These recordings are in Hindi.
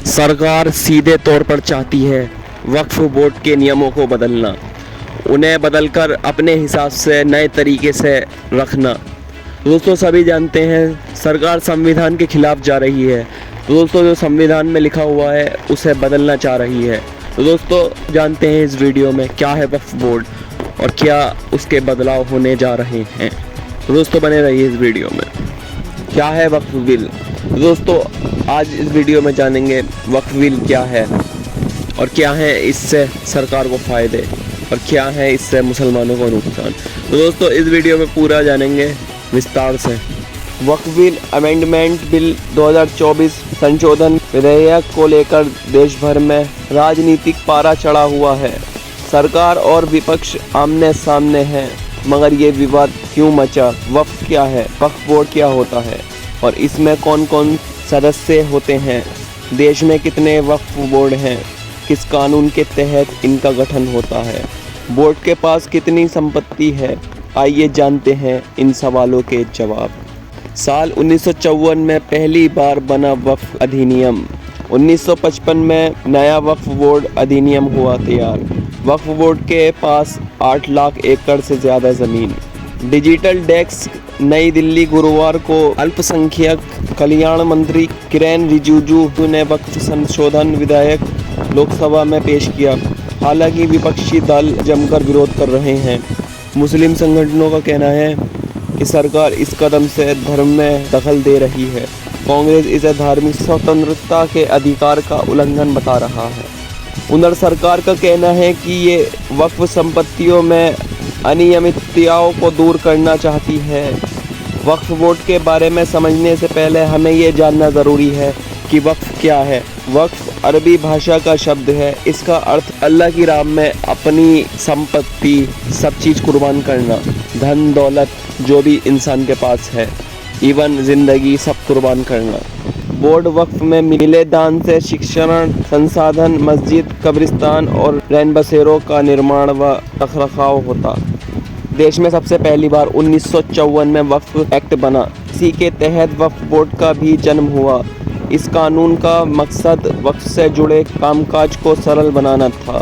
सरकार सीधे तौर पर चाहती है वक्फ बोर्ड के नियमों को बदलना, उन्हें बदलकर अपने हिसाब से नए तरीके से रखना। दोस्तों सभी जानते हैं सरकार संविधान के खिलाफ जा रही है। दोस्तों जो संविधान में लिखा हुआ है उसे बदलना चाह रही है। तो दोस्तों जानते हैं इस वीडियो में क्या है वक्फ बोर्ड और क्या उसके बदलाव होने जा रहे हैं। तो दोस्तों बने रहिए इस वीडियो में। क्या है वक्फ बिल? दोस्तों आज इस वीडियो में जानेंगे वक्फ बिल क्या है और क्या है इससे सरकार को फ़ायदे और क्या है इससे मुसलमानों को नुकसान। तो दोस्तों इस वीडियो में पूरा जानेंगे विस्तार से। वक्फ बिल अमेंडमेंट बिल 2024 संशोधन विधेयक को लेकर देश भर में राजनीतिक पारा चढ़ा हुआ है। सरकार और विपक्ष आमने सामने हैं, मगर ये विवाद क्यों मचा? वक्फ क्या है, वक्फ बोर्ड क्या होता है और इसमें कौन कौन सदस्य होते हैं? देश में कितने वक्फ बोर्ड हैं? किस कानून के तहत इनका गठन होता है? बोर्ड के पास कितनी संपत्ति है? आइए जानते हैं इन सवालों के जवाब। साल 1954 में पहली बार बना वक्फ अधिनियम। 1955 में नया वक्फ बोर्ड अधिनियम हुआ तैयार। वक्फ बोर्ड के पास 8 लाख एकड़ से ज़्यादा ज़मीन। डिजिटल डेस्क नई दिल्ली, गुरुवार को अल्पसंख्यक कल्याण मंत्री किरेन रिजिजू ने वक्फ संशोधन विधेयक लोकसभा में पेश किया। हालांकि विपक्षी दल जमकर विरोध कर रहे हैं। मुस्लिम संगठनों का कहना है कि सरकार इस कदम से धर्म में दखल दे रही है। कांग्रेस इसे धार्मिक स्वतंत्रता के अधिकार का उल्लंघन बता रहा है। उधर सरकार का कहना है कि ये वक्फ संपत्तियों में अनियमितताओं को दूर करना चाहती है। वक्फ बोर्ड के बारे में समझने से पहले हमें ये जानना ज़रूरी है कि वक्फ क्या है। वक्फ अरबी भाषा का शब्द है। इसका अर्थ अल्लाह की राह में अपनी संपत्ति, सब चीज़ कुर्बान करना, धन दौलत जो भी इंसान के पास है, इवन ज़िंदगी, सब कुर्बान करना। बोर्ड वक्फ में मिले दान से शिक्षण संसाधन, मस्जिद, कब्रिस्तान और रैन बसेरों का निर्माण व रखरखाव होता। देश में सबसे पहली बार 1954 में वक्फ एक्ट बना। इसी के तहत वक्फ बोर्ड का भी जन्म हुआ। इस कानून का मकसद वक्फ से जुड़े कामकाज को सरल बनाना था।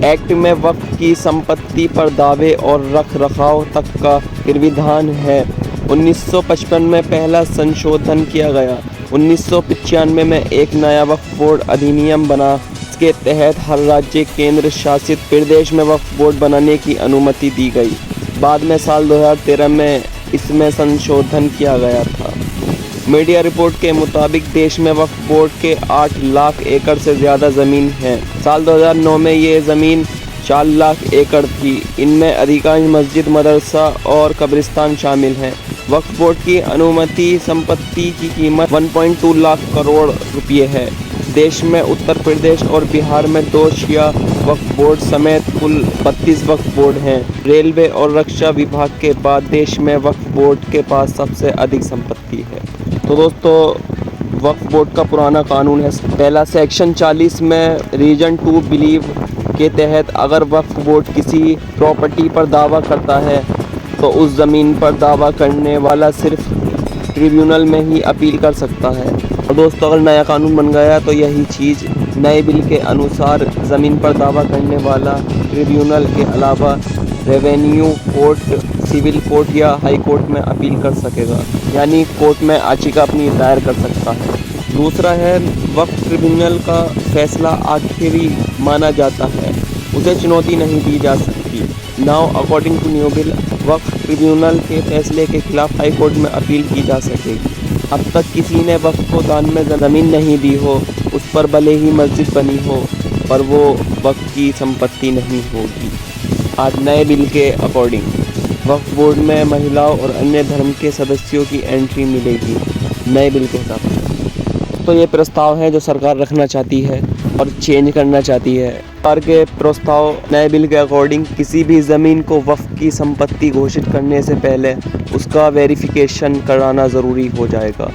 एक्ट में वक्फ की संपत्ति पर दावे और रख रखाव तक का विधान है। 1955 में पहला संशोधन किया गया। 1995 में एक नया वक्फ बोर्ड अधिनियम बना। इसके तहत हर राज्य, केंद्र शासित प्रदेश में वक्फ बोर्ड बनाने की अनुमति दी गई। बाद में साल 2013 में इसमें संशोधन किया गया था। मीडिया रिपोर्ट के मुताबिक देश में वक्फ बोर्ड के 8 लाख एकड़ से ज़्यादा ज़मीन है। साल 2009 में ये ज़मीन 4 लाख एकड़ थी। इनमें अधिकांश मस्जिद, मदरसा और कब्रिस्तान शामिल हैं। वक्फ बोर्ड की अनुमति संपत्ति की कीमत 1.2 लाख करोड़ रुपये है। देश में उत्तर प्रदेश और बिहार में 2 शिया वक्फ बोर्ड समेत कुल 32 वक्फ बोर्ड हैं। रेलवे और रक्षा विभाग के बाद देश में वक्फ बोर्ड के पास सबसे अधिक संपत्ति है। तो दोस्तों वक्फ बोर्ड का पुराना कानून है। पहला सेक्शन 40 में रीजन 2 बिलीव के तहत अगर वक्फ बोर्ड किसी प्रॉपर्टी पर दावा करता है तो उस ज़मीन पर दावा करने वाला सिर्फ ट्रिब्यूनल में ही अपील कर सकता है। और दोस्तों अगर नया कानून बन गया तो यही चीज़ नए बिल के अनुसार ज़मीन पर दावा करने वाला ट्रिब्यूनल के अलावा रेवेन्यू कोर्ट, सिविल कोर्ट या हाई कोर्ट में अपील कर सकेगा, यानी कोर्ट में याचिका अपनी दायर कर सकता है। दूसरा है वक्फ ट्रिब्यूनल का फैसला आखिरी माना जाता है, उसे चुनौती नहीं दी जा सकती। Now according to new bill Waqf tribunal के फैसले के खिलाफ हाई कोर्ट में अपील की जा सकेगी। अब तक किसी ने वक्फ को दान में ज़मीन नहीं दी हो, उस पर भले ही मस्जिद बनी हो, पर वो वक्फ की संपत्ति नहीं होगी। आज नए बिल के अकॉर्डिंग वक्फ बोर्ड में महिलाओं और अन्य धर्म के सदस्यों की एंट्री मिलेगी नए बिल के हिसाब से। तो ये प्रस्ताव है जो सरकार रखना चाहती है और चेंज करना चाहती है। सरकार के प्रस्ताव नए बिल के अकॉर्डिंग किसी भी ज़मीन को वक्फ की संपत्ति घोषित करने से पहले उसका वेरिफिकेशन कराना ज़रूरी हो जाएगा।